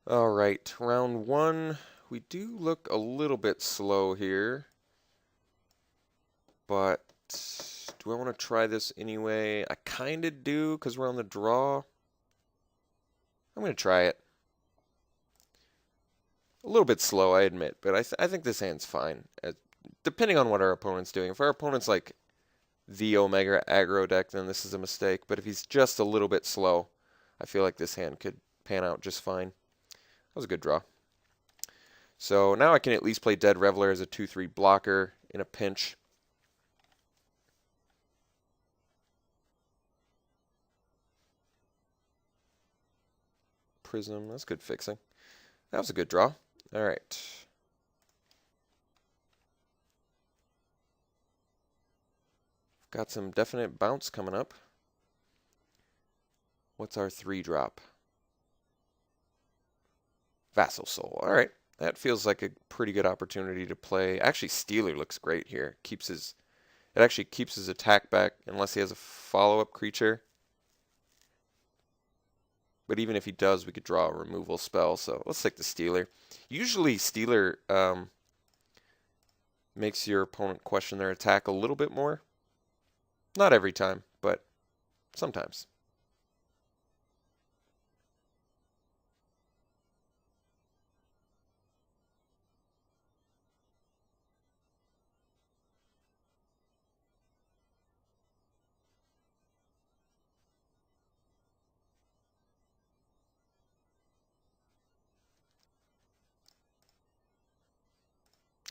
All right, round one. We do look a little bit slow here, but do I want to try this anyway? I kind of do because we're on the draw. I'm going to try it. A little bit slow, I admit, but I think this hand's fine. Depending on what our opponent's doing. If our opponent's like the Omega aggro deck, then this is a mistake. But if he's just a little bit slow, I feel like this hand could pan out just fine. That was a good draw. So now I can at least play Dead Reveler as a 2-3 blocker in a pinch. Prism, that's good fixing. That was a good draw. All right. Got some definite bounce coming up. What's our 3-drop? Vassal Soul. All right. That feels like a pretty good opportunity to play. Actually, Stealer looks great here. It actually keeps his attack back unless he has a follow-up creature. But even if he does, we could draw a removal spell. So let's take the Stealer. Usually Stealer makes your opponent question their attack a little bit more. Not every time, but sometimes.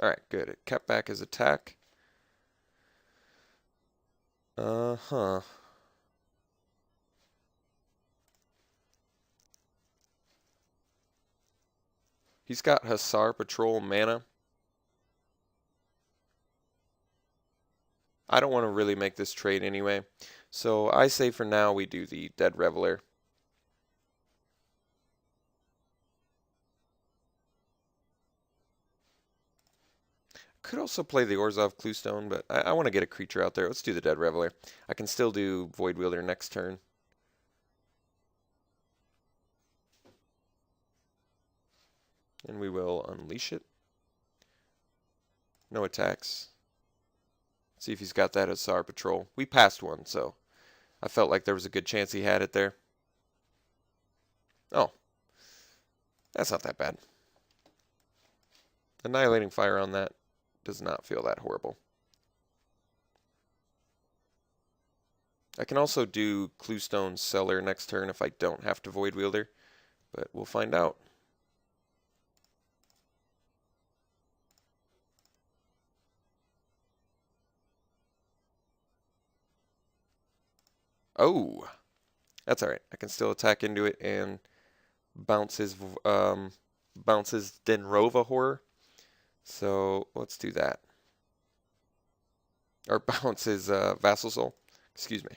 All right, good. It kept back his attack. Uh-huh. He's got Hussar Patrol mana. I don't want to really make this trade anyway. So I say for now we do the Dead Reveler. Could also play the Orzhov Cluestone, but I want to get a creature out there. Let's do the Dead Reveler. I can still do Void Wielder next turn. And we will unleash it. No attacks. See if he's got that Hussar Patrol. We passed one, so I felt like there was a good chance he had it there. Oh, that's not that bad. Annihilating Fire on that does not feel that horrible. I can also do Cluestone Cellar next turn if I don't have to Void Wielder, but we'll find out. Oh, that's all right. I can still attack into it and bounces Denrova Horror. So let's do that. Or bounces Vassal Soul. Excuse me.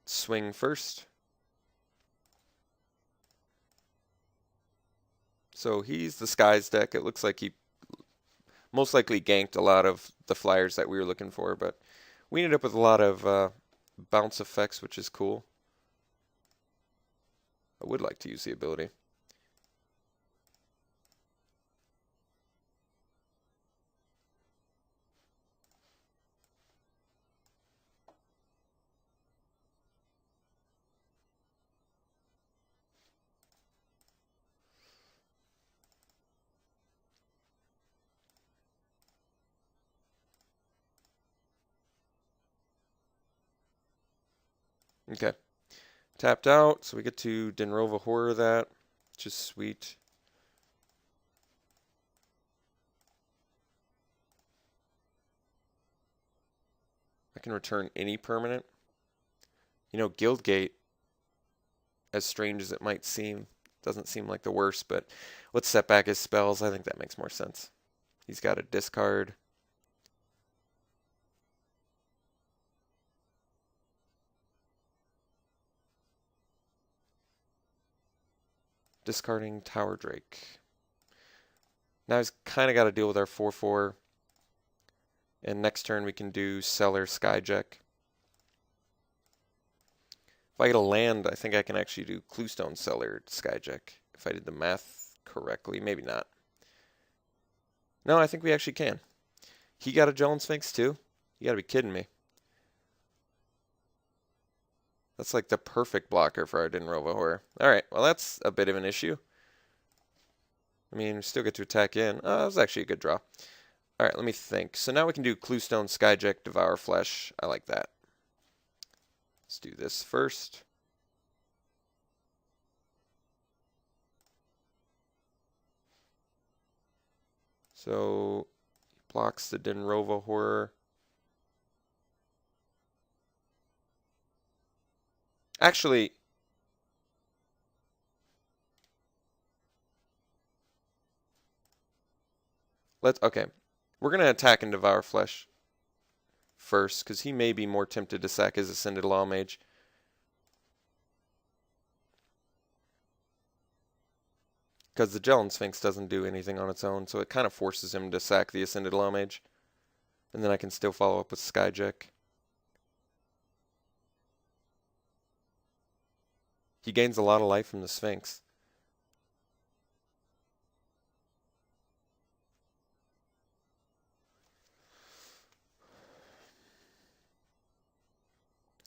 Swing first. So he's the Skies deck. It looks like he most likely ganked a lot of the flyers that we were looking for, but we ended up with a lot of bounce effects, which is cool. I would like to use the ability. Okay. Tapped out, so we get to Denrova Horror that, which is sweet. I can return any permanent. You know, Guildgate, as strange as it might seem, doesn't seem like the worst, but let's set back his spells. I think that makes more sense. He's got a discard. Discarding Tower Drake. Now he's kind of got to deal with our 4/4. And next turn we can do Cellar Skyjack. If I get a land, I think I can actually do Cluestone Cellar Skyjack if I did the math correctly. Maybe not. No, I think we actually can. He got a Jolene Sphinx too? You gotta be kidding me. That's like the perfect blocker for our Dinrova Horror. Alright, well that's a bit of an issue. I mean, we still get to attack in. Oh, that was actually a good draw. Alright, let me think. So now we can do Cluestone, Skyjack, Devour Flesh. I like that. Let's do this first. So, he blocks the Dinrova Horror. Actually, okay. We're going to attack and Devour Flesh first, because he may be more tempted to sack his Ascended Law Mage. Because the Jolene Sphinx doesn't do anything on its own, so it kind of forces him to sack the Ascended Law Mage. And then I can still follow up with Skyjack. He gains a lot of life from the Sphinx.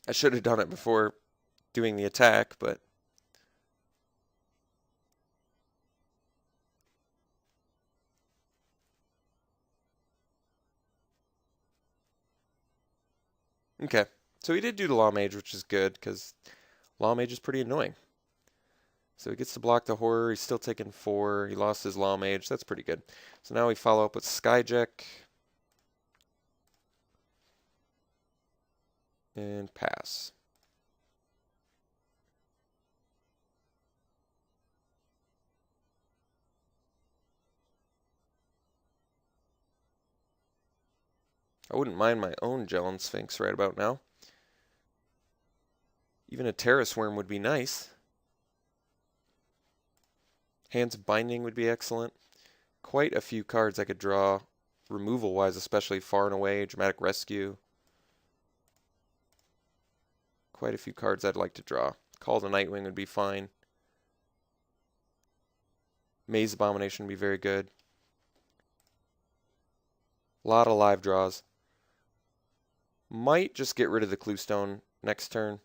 I should have done it before doing the attack, but okay. So he did do the Law Mage, which is good, because Law Mage is pretty annoying. So he gets to block the Horror. He's still taking 4. He lost his Law Mage. That's pretty good. So now we follow up with Skyjack. And pass. I wouldn't mind my own Jolene Sphinx right about now. Even a Terrace Worm would be nice. Hands of Binding would be excellent. Quite a few cards I could draw, removal-wise, especially Far and Away, Dramatic Rescue. Quite a few cards I'd like to draw. Call the Nightwing would be fine. Maze Abomination would be very good. A lot of live draws. Might just get rid of the Cluestone next turn.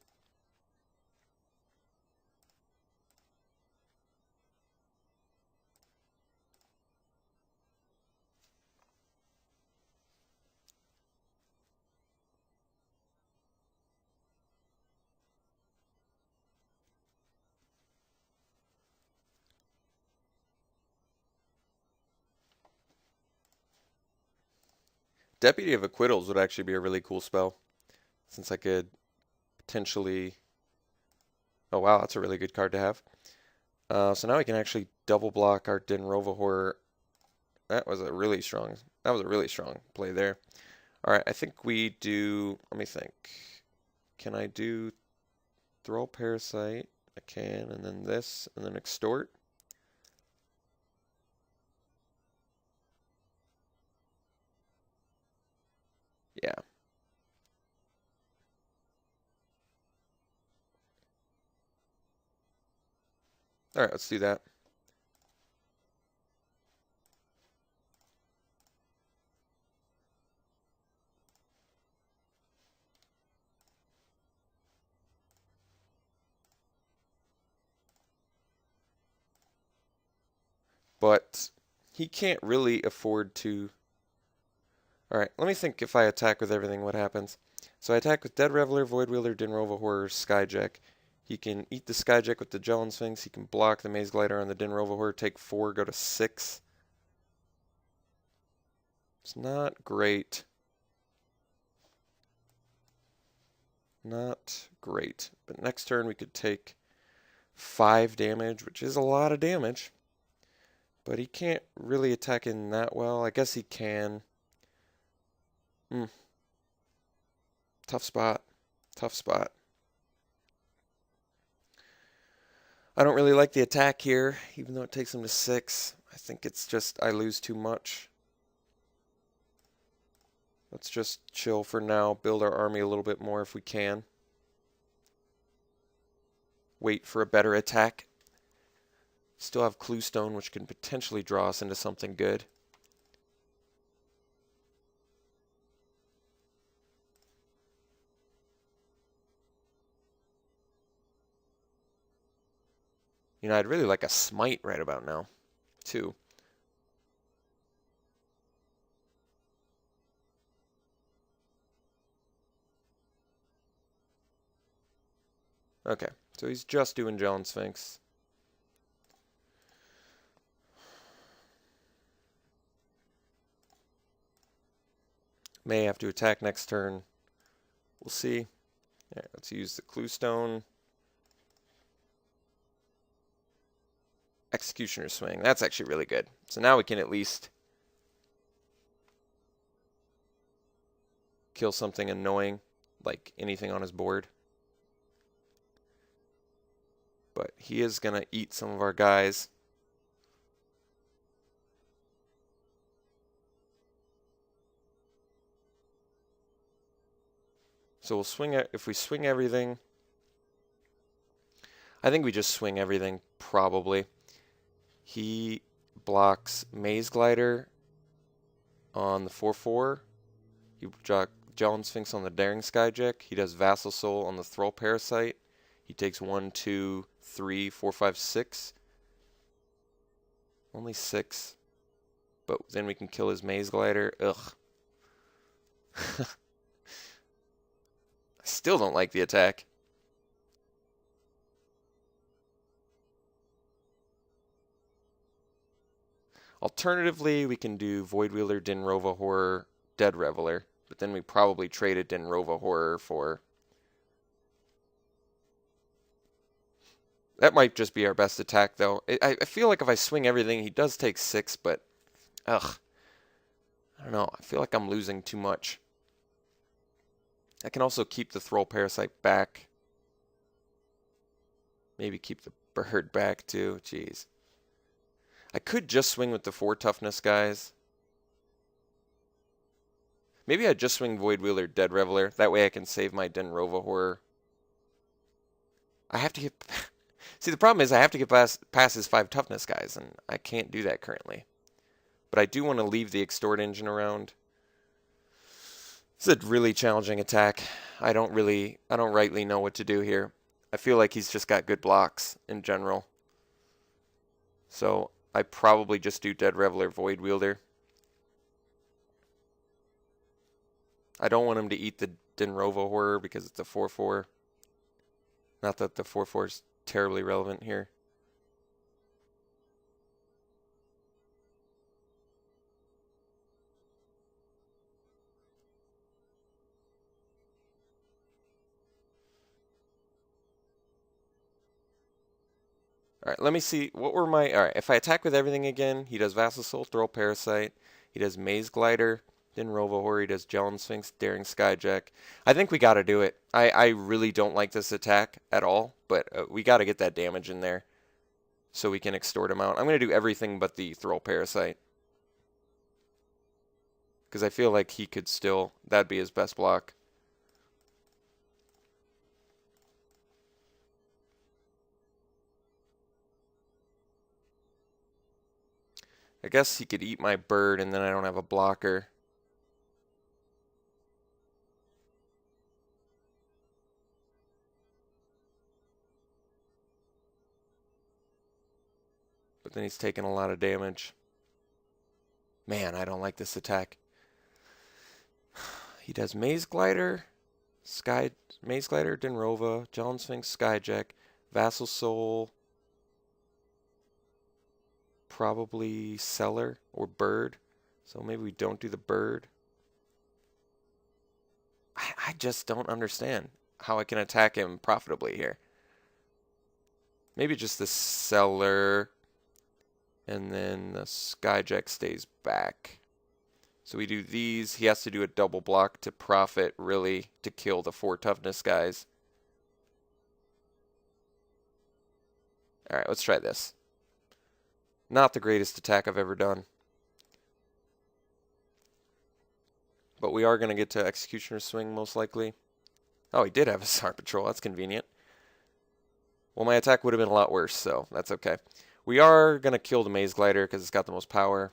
Deputy of Acquittals would actually be a really cool spell, since I could potentially... Oh wow, that's a really good card to have. So now we can actually double block our Dinrova Horror. That was a really strong play there. Alright, I think we do... Let me think. Can I do Thrall Parasite? I can, and then this, and then Extort. Yeah. Alright, let's do that. But he can't really afford to... Alright, let me think if I attack with everything, what happens. So I attack with Dead Reveler, Void Wheeler, Dinrova Horror, Skyjack. He can eat the Skyjack with the Jolene Sphinx. He can block the Maze Glider on the Dinrova Horror, take 4, go to 6. It's not great. Not great. But next turn we could take 5 damage, which is a lot of damage. But he can't really attack in that well. I guess he can. Tough spot. Tough spot. I don't really like the attack here, even though it takes him to 6. I think it's just I lose too much. Let's just chill for now, build our army a little bit more if we can. Wait for a better attack. Still have Clue Stone, which can potentially draw us into something good. You know, I'd really like a Smite right about now, too. Okay, so he's just doing John Sphinx. May have to attack next turn. We'll see. Yeah, let's use the Clue Stone. Executioner Swing. That's actually really good. So now we can at least kill something annoying, like anything on his board. But he is going to eat some of our guys. So we'll swing it. If we swing everything, I think we just swing everything, probably. He blocks Maze Glider on the 4/4. He John Sphinx on the Daring Skyjack. He does Vassal Soul on the Thrall Parasite. He takes 1, 2, 3, 4, 5, 6. Only 6. But then we can kill his Maze Glider. Ugh. I still don't like the attack. Alternatively, we can do Void Wheeler, Dinrova Horror, Dead Reveler. But then we probably traded Dinrova Horror for... That might just be our best attack, though. I feel like if I swing everything, he does take 6, but... Ugh. I don't know. I feel like I'm losing too much. I can also keep the Thrall Parasite back. Maybe keep the bird back, too. Jeez. I could just swing with the 4 toughness guys. Maybe I just swing Void Wheeler, Dead Reveler. That way I can save my Dinrova Horror. I have to get... See, the problem is I have to get past his 5 toughness guys, and I can't do that currently. But I do want to leave the Extort Engine around. It's a really challenging attack. I don't rightly know what to do here. I feel like he's just got good blocks in general. So I probably just do Dead Reveler, Void Wielder. I don't want him to eat the Dinrova Horror because it's a 4/4. Not that the 4/4 is terribly relevant here. Alright, let me see. What were my... Alright, if I attack with everything again, he does Vassal Soul, Thrall Parasite. He does Maze Glider, Dinrova Horror. He does Jellin Sphinx, Daring Skyjack. I think we got to do it. I really don't like this attack at all, but we got to get that damage in there so we can extort him out. I'm going to do everything but the Thrall Parasite. Because I feel like he could still... That'd be his best block. I guess he could eat my bird and then I don't have a blocker. But then he's taking a lot of damage. Man, I don't like this attack. He does Maze Glider, Maze Glider, Dinrova, Jellin Sphinx, Skyjack, Vassal Soul, probably Cellar or Bird. So maybe we don't do the Bird. I just don't understand how I can attack him profitably here. Maybe just the Cellar, and then the Skyjack stays back. So we do these. He has to do a double block to profit, really, to kill the 4 toughness guys. Alright, let's try this. Not the greatest attack I've ever done. But we are going to get to Executioner Swing, most likely. Oh, he did have a Star Patrol. That's convenient. Well, my attack would have been a lot worse, so that's okay. We are going to kill the Maze Glider because it's got the most power.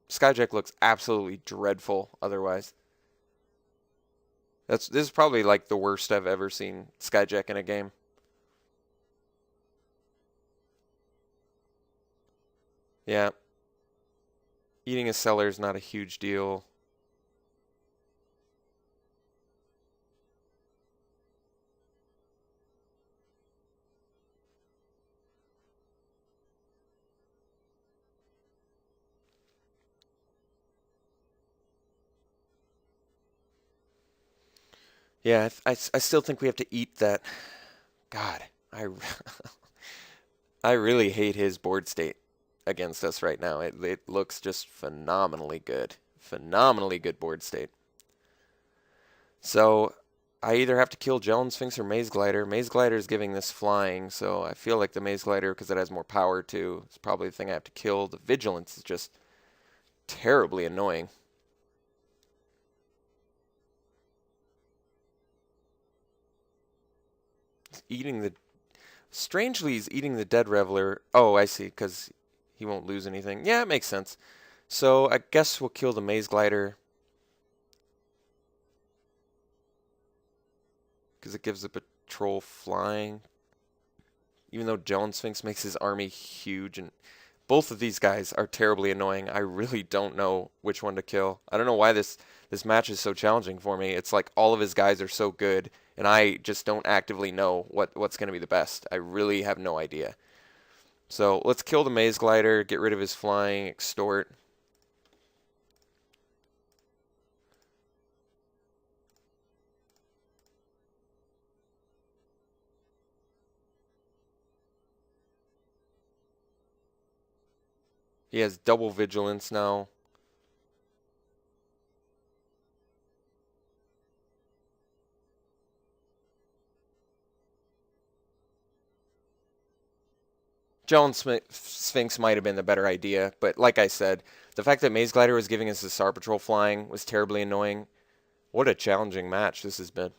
Skyjack looks absolutely dreadful otherwise. This is probably like the worst I've ever seen Skyjack in a game. Yeah. Eating a cellar is not a huge deal. Yeah, I still think we have to eat that. God, I, I really hate his board state against us right now. It looks just phenomenally good. Phenomenally good board state. So I either have to kill Gelen Sphinx or Maze Glider. Maze Glider is giving this flying, so I feel like the Maze Glider, because it has more power too, is probably the thing I have to kill. The Vigilance is just terribly annoying. Eating the Strangely, he's eating the Dead Reveler. Oh, I see, because he won't lose anything. Yeah, it makes sense. So I guess we'll kill the Maze Glider because it gives the patrol flying. Even though Gelen Sphinx makes his army huge, and both of these guys are terribly annoying. I really don't know which one to kill. I don't know why this match is so challenging for me. It's like all of his guys are so good, and I just don't actively know what's going to be the best. I really have no idea. So let's kill the Maze Glider, get rid of his flying, extort. He has double vigilance now. Gelen Sphinx might have been the better idea, but like I said, the fact that Maze Glider was giving us the Star Patrol flying was terribly annoying. What a challenging match this has been.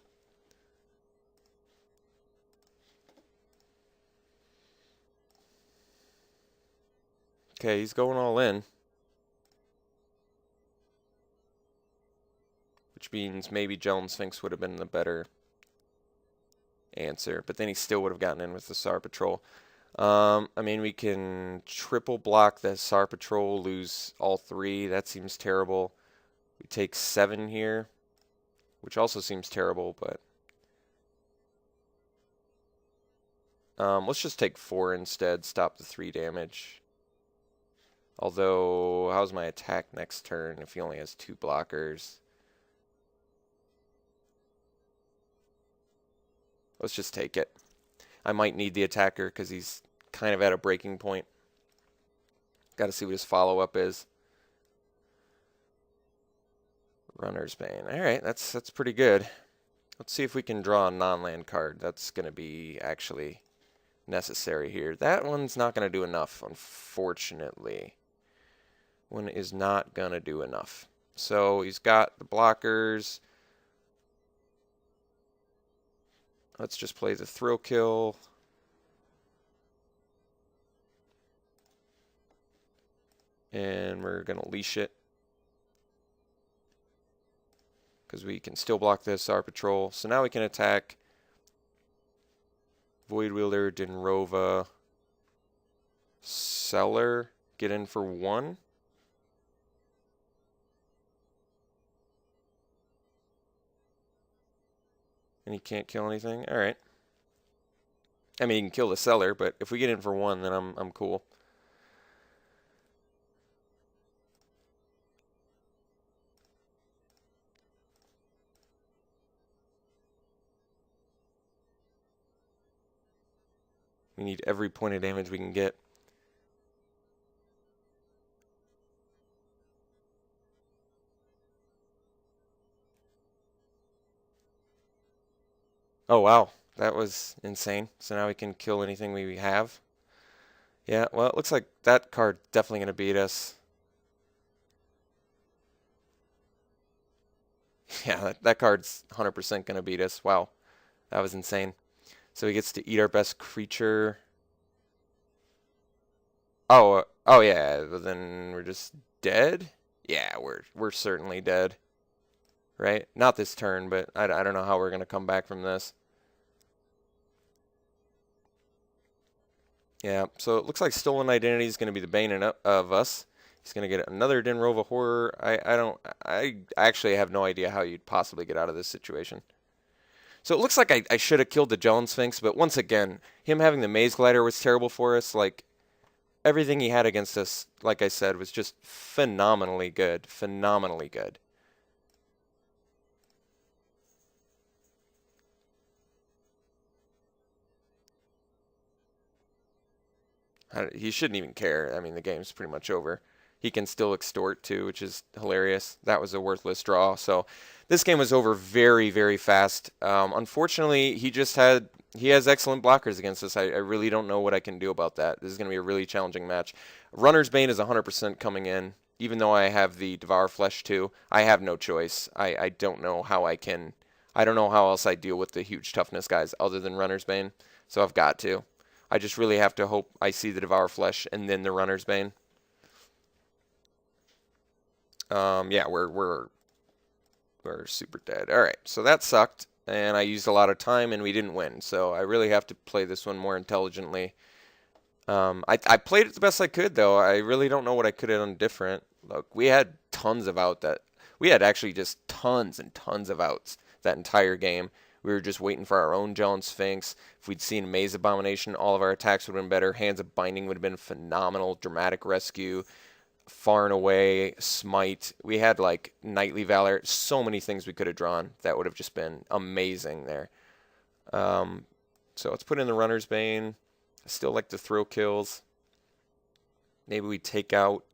Okay, he's going all in. Which means maybe Gelen Sphinx would have been the better answer. But then he still would have gotten in with the SAR Patrol. I mean, we can triple block the SAR Patrol, lose all three. That seems terrible. We take 7 here, which also seems terrible, but let's just take 4 instead, stop the 3 damage. Although, how's my attack next turn if he only has 2 blockers? Let's just take it. I might need the attacker because he's kind of at a breaking point. Got to see what his follow-up is. Runner's Bane. All right, that's pretty good. Let's see if we can draw a non-land card. That's going to be actually necessary here. That one's not going to do enough, unfortunately. One is not going to do enough. So he's got the blockers. Let's just play the thrill kill. And we're going to leash it. Because we can still block this, our patrol. So now we can attack Void Wielder, Dinrova, Cellar. Get in for 1. And he can't kill anything? Alright. I mean, he can kill the Cellar, but if we get in for 1, then I'm cool. We need every point of damage we can get. Oh, wow. That was insane. So now we can kill anything we have. Yeah, well, it looks like that card definitely going to beat us. Yeah, that card's 100% going to beat us. Wow. That was insane. So he gets to eat our best creature. Oh yeah, but then we're just dead? Yeah, we're certainly dead, right? Not this turn, but I don't know how we're gonna come back from this. Yeah, so it looks like Stolen Identity is gonna be the bane of us. He's gonna get another Denrova Horror. I actually have no idea how you'd possibly get out of this situation. So it looks like I should have killed the Jelen Sphinx, but once again, him having the Maze Glider was terrible for us. Like, everything he had against us, like I said, was just phenomenally good. Phenomenally good. He shouldn't even care. I mean, the game's pretty much over. He can still extort too, which is hilarious. That was a worthless draw. So this game was over very, very fast. Unfortunately, he has excellent blockers against us. I really don't know what I can do about that. This is going to be a really challenging match. Runner's Bane is 100% coming in. Even though I have the Devour Flesh too, I have no choice. I don't know how I can. I don't know how else I deal with the huge toughness guys other than Runner's Bane. So I've got to. I just really have to hope I see the Devour Flesh and then the Runner's Bane. Yeah, we're super dead. All right, so that sucked, and I used a lot of time, and we didn't win. So I really have to play this one more intelligently. I played it the best I could, though. I really don't know what I could have done different. Look, we had tons of out that we had actually just tons and tons of outs that entire game. We were just waiting for our own Jelen Sphinx. If we'd seen Maze Abomination, all of our attacks would have been better. Hands of Binding would have been phenomenal. Dramatic Rescue, Far and Away, Smite. We had like Knightly Valor. So many things we could have drawn that would have just been amazing there. Um, so let's put in the Runner's Bane. I still like the throw kills. Maybe we take out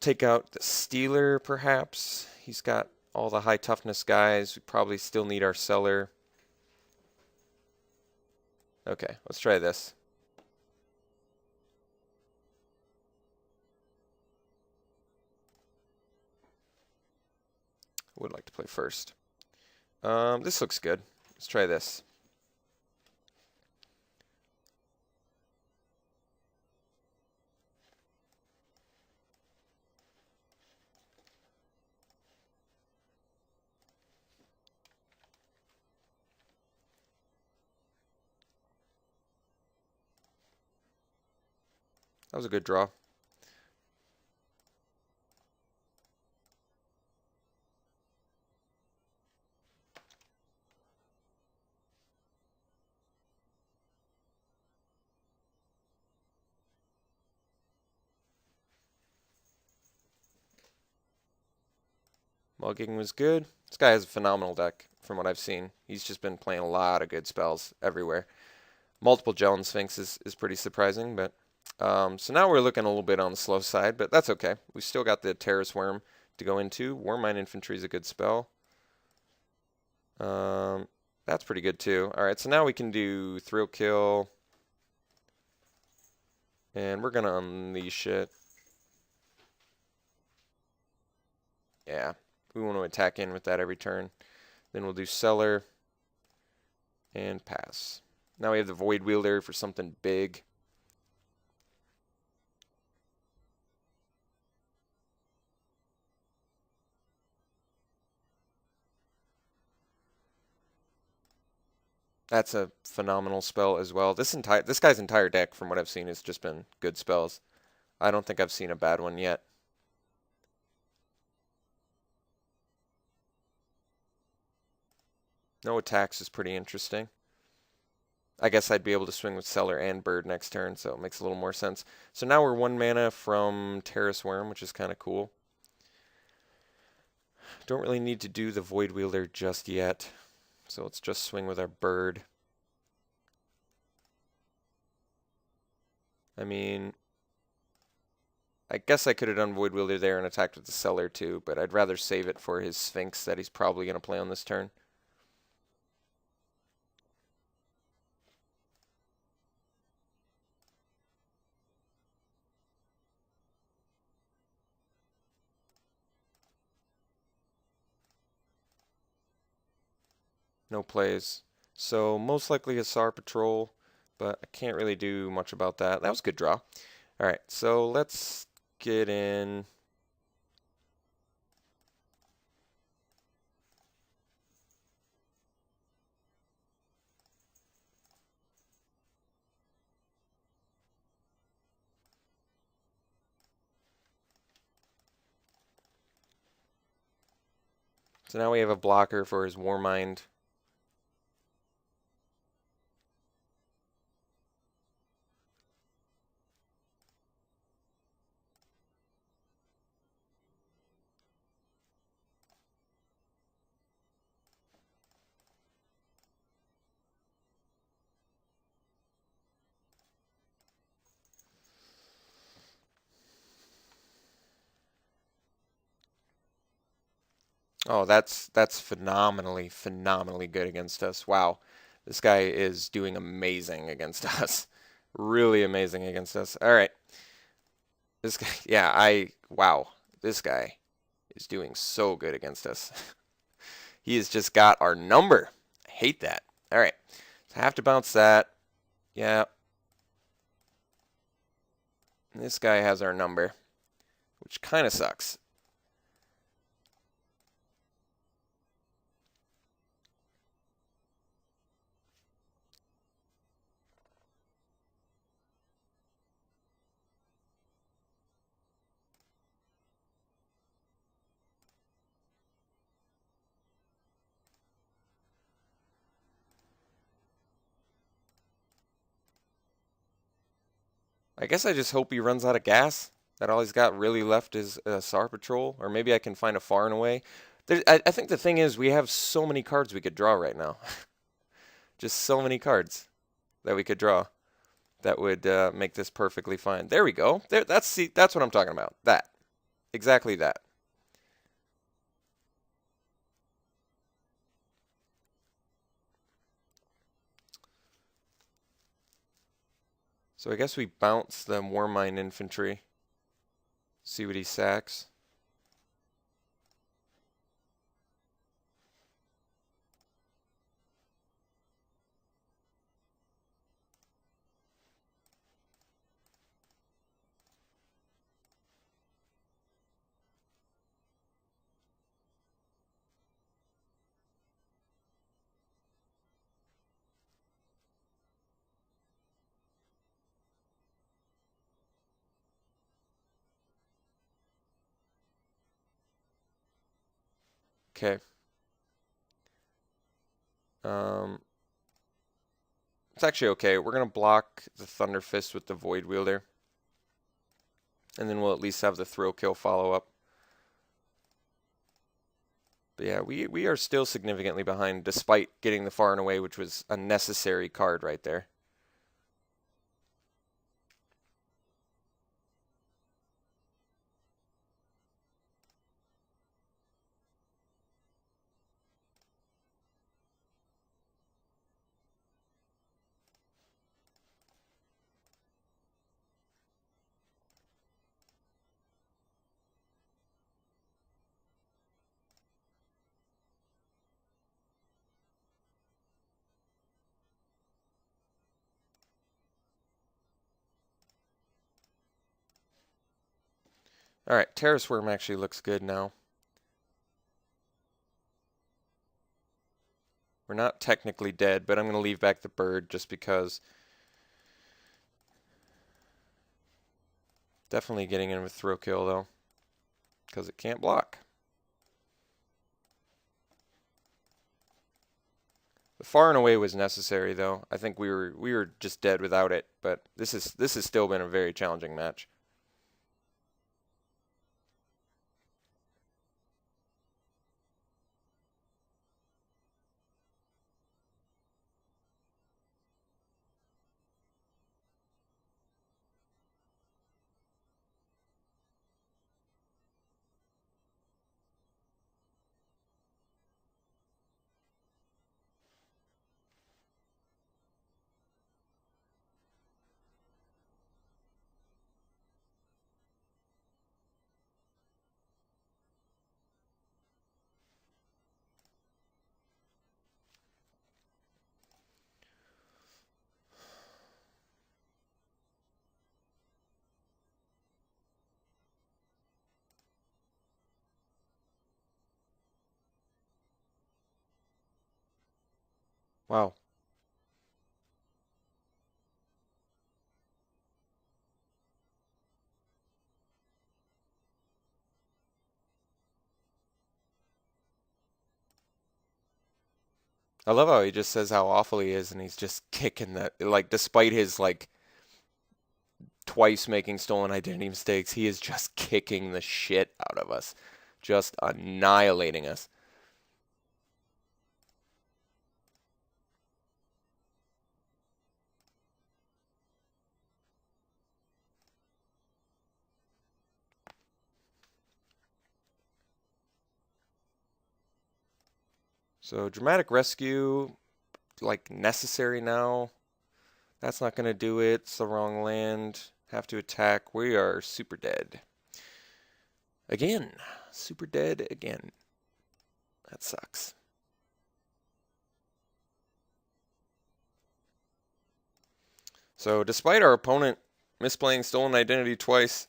the Stealer, perhaps. He's got all the high toughness guys. We probably still need our Cellar. Okay, let's try this. Would like to play first. This looks good. Let's try this. That was a good draw. Mugging was good. This guy has a phenomenal deck from what I've seen. He's just been playing a lot of good spells everywhere. Multiple Jelen Sphinx is pretty surprising, but so now we're looking a little bit on the slow side, but that's okay. We still got the Terrace Worm to go into. Wormmine Infantry is a good spell. That's pretty good too. All right, so now we can do Thrill Kill, and we're gonna unleash it. Yeah, we want to attack in with that every turn. Then we'll do Cellar and pass. Now we have the Void Wielder for something big. That's a phenomenal spell as well. This guy's entire deck, from what I've seen, has just been good spells. I don't think I've seen a bad one yet. No attacks is pretty interesting. I guess I'd be able to swing with Cellar and Bird next turn, so it makes a little more sense. So now we're 1 mana from Terrace Worm, which is kind of cool. Don't really need to do the Void Wielder just yet. So let's just swing with our Bird. I mean, I guess I could have done Void Wielder there and attacked with the Cellar too, but I'd rather save it for his Sphinx that he's probably going to play on this turn. No plays. So most likely Hussar Patrol. but I can't really do much about that. That was a good draw. All right, so let's get in. So now we have a blocker for his Warmind. Oh, that's phenomenally good against us. Wow. This guy is doing amazing against us. Really amazing against us. All right. This guy, yeah, wow. This guy is doing so good against us. He has just got our number. I hate that. All right. So I have to bounce that. Yeah. This guy has our number, which kind of sucks. I guess I just hope he runs out of gas. That all he's got really left is SAR Patrol, or maybe I can find a far and away. I think the thing is we have so many cards we could draw right now. Just so many cards that we could draw that would make this perfectly fine. There we go. There, that's what I'm talking about. That. Exactly that. So I guess we bounce the Warmind Infantry. See what he sacks. Okay. Um, it's actually okay. We're going to block the Thunder Fist with the Void Wielder. And then we'll at least have the thrill kill follow up. But yeah, we are still significantly behind despite getting the far and away, which was a necessary card right there. All right, Terrace Worm actually looks good now. We're not technically dead, but I'm going to leave back the bird just because. Definitely getting in with throw kill though, because it can't block. The far and away was necessary though. I think we were just dead without it, but this has still been a very challenging match. Wow. I love how he just says how awful he is, and he's just kicking that. Like, despite his, like, twice making stolen identity mistakes, he is just kicking the shit out of us. Just annihilating us. So, dramatic rescue, like, necessary now. That's not going to do it. It's the wrong land. Have to attack. We are super dead. Again. Super dead again. That sucks. So, despite our opponent misplaying stolen identity twice,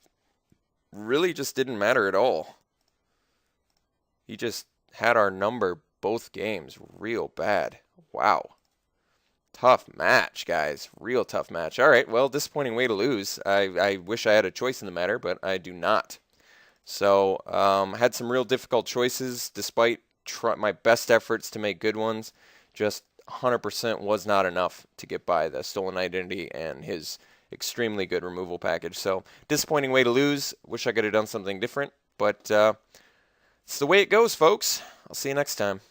really just didn't matter at all. He just had our number both games real bad. Wow. Tough match, guys. Real tough match. All right, well, disappointing way to lose. I wish I had a choice in the matter, but I do not. So, had some real difficult choices despite my best efforts to make good ones. Just 100% was not enough to get by the stolen identity and his extremely good removal package. So, disappointing way to lose. Wish I could have done something different, but it's the way it goes, folks. I'll see you next time.